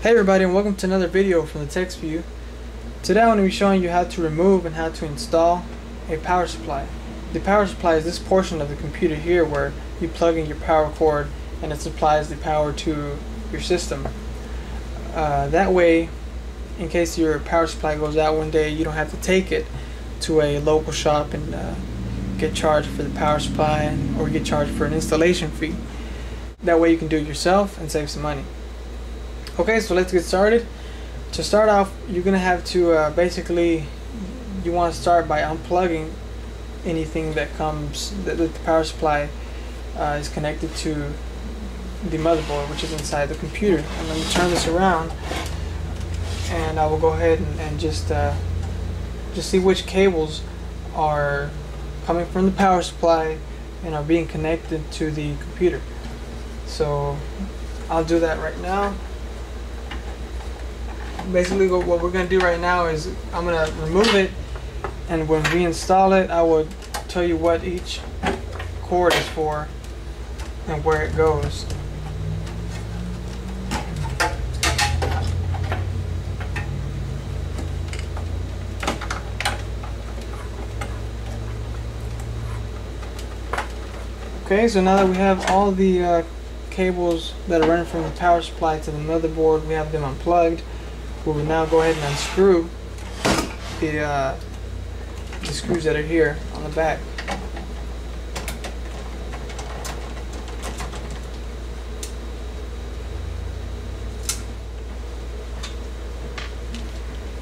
Hey everybody, and welcome to another video from the TextView. Today I'm going to be showing you how to remove and how to install a power supply. The power supply is this portion of the computer here where you plug in your power cord and it supplies the power to your system. That way, in case your power supply goes out one day, you don't have to take it to a local shop and get charged for the power supply or get charged for an installation fee. That way you can do it yourself and save some money. Okay, so let's get started. To start off, you're gonna have to basically, you want to start by unplugging anything that comes that the power supply is connected to the motherboard, which is inside the computer. I'm going to turn this around, and I will go ahead and just see which cables are coming from the power supply and are being connected to the computer. So I'll do that right now. Basically what we're going to do right now is I'm going to remove it, and when we install it I will tell you what each cord is for and where it goes. Okay, so now that we have all the cables that are running from the power supply to the motherboard, we have them unplugged. We will now go ahead and unscrew the screws that are here on the back.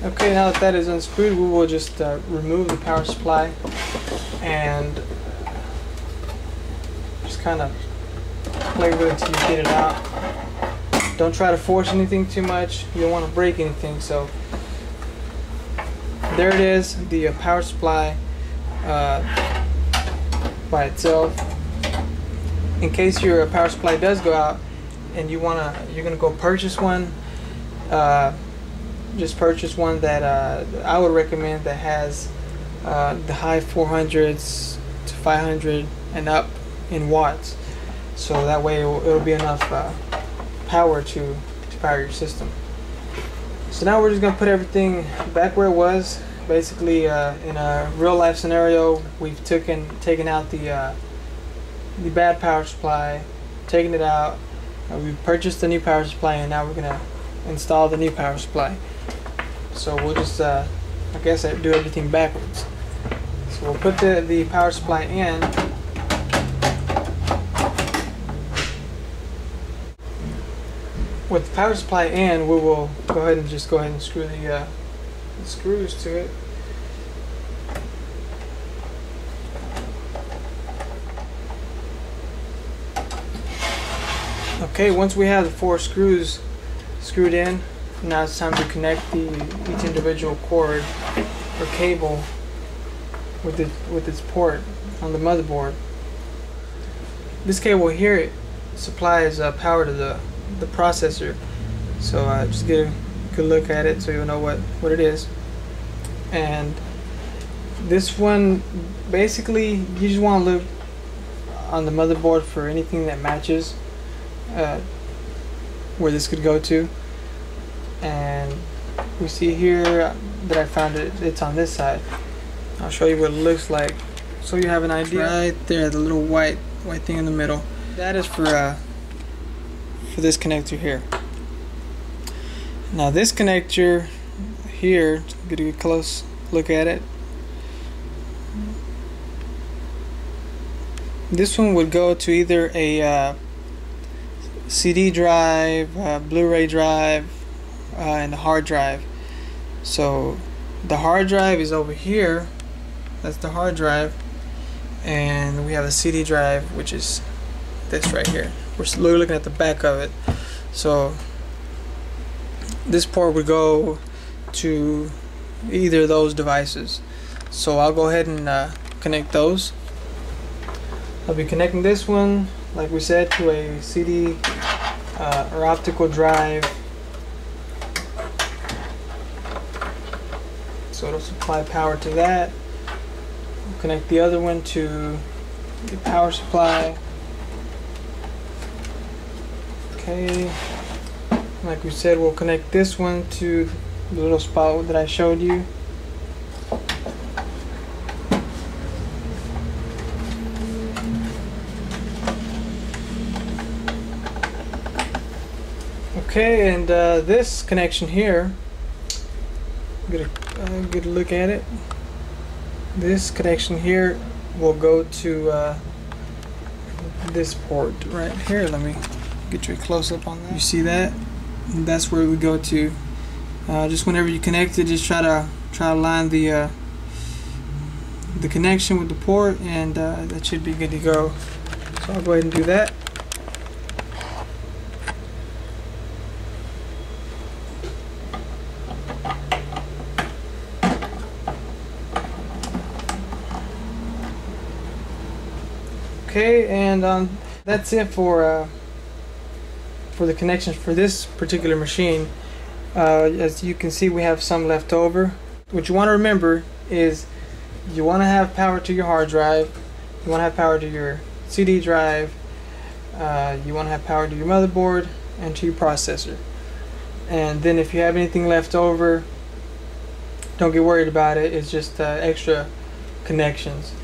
Okay, now that is unscrewed, we will just remove the power supply and just kind of play with it until you get it out. Don't try to force anything too much. You don't want to break anything. So there it is, the power supply by itself. In case your power supply does go out and you're gonna go purchase one, just purchase one that I would recommend that has the high 400s to 500 and up in watts. So that way it'll be enough power to power your system. So now we're just going to put everything back where it was. Basically, in a real life scenario, we've taken out the bad power supply, taken it out, we've purchased a new power supply, and now we're going to install the new power supply. So we'll just, I guess, do everything backwards. So we'll put the power supply in. With the power supply in, we will go ahead and screw the screws to it. Okay, once we have the 4 screws screwed in, now it's time to connect each individual cord or cable with its port on the motherboard. This cable here supplies power to the processor, so just get a good look at it so you'll know what it is. And this one, basically, you just want to look on the motherboard for anything that matches where this could go to. And we see here that I found it's on this side. I'll show you what it looks like so you have an idea. Right there, the little white thing in the middle, that is for this connector here. Now this connector here, get a close look at it. This one would go to either a CD drive, Blu-ray drive, and a hard drive. So the hard drive is over here. That's the hard drive, and we have a CD drive, which is this right here. We're looking at the back of it. So this port would go to either of those devices. So I'll go ahead and connect those. I'll be connecting this one, like we said, to a CD or optical drive. So it'll supply power to that. We'll connect the other one to the power supply. Okay, Like we said, we'll connect this one to the little spot that I showed you. Okay, and this connection here, get a good look at it. This connection here will go to this port right here. Let me get you a close up on that. You see that? And that's where we go to. Just whenever you connect it, just try to line the connection with the port, and that should be good to go. So I'll go ahead and do that. Okay, and that's it for the connections for this particular machine. As you can see, we have some left over. What you want to remember is you want to have power to your hard drive, you want to have power to your CD drive, you want to have power to your motherboard and to your processor. And then if you have anything left over, don't get worried about it. It's just extra connections.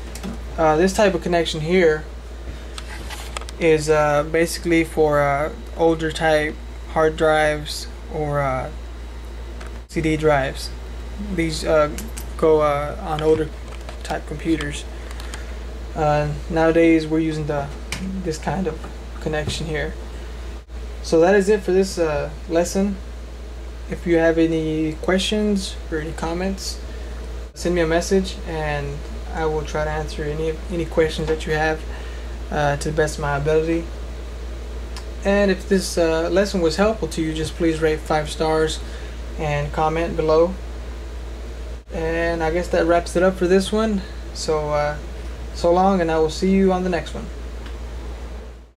This type of connection here is basically for older type hard drives or CD drives. These go on older type computers. Nowadays we're using this kind of connection here. So that is it for this lesson. If you have any questions or any comments, send me a message and I will try to answer any questions that you have to the best of my ability. And if this lesson was helpful to you, just please rate 5 stars and comment below. And I guess that wraps it up for this one. So so long, and I will see you on the next one.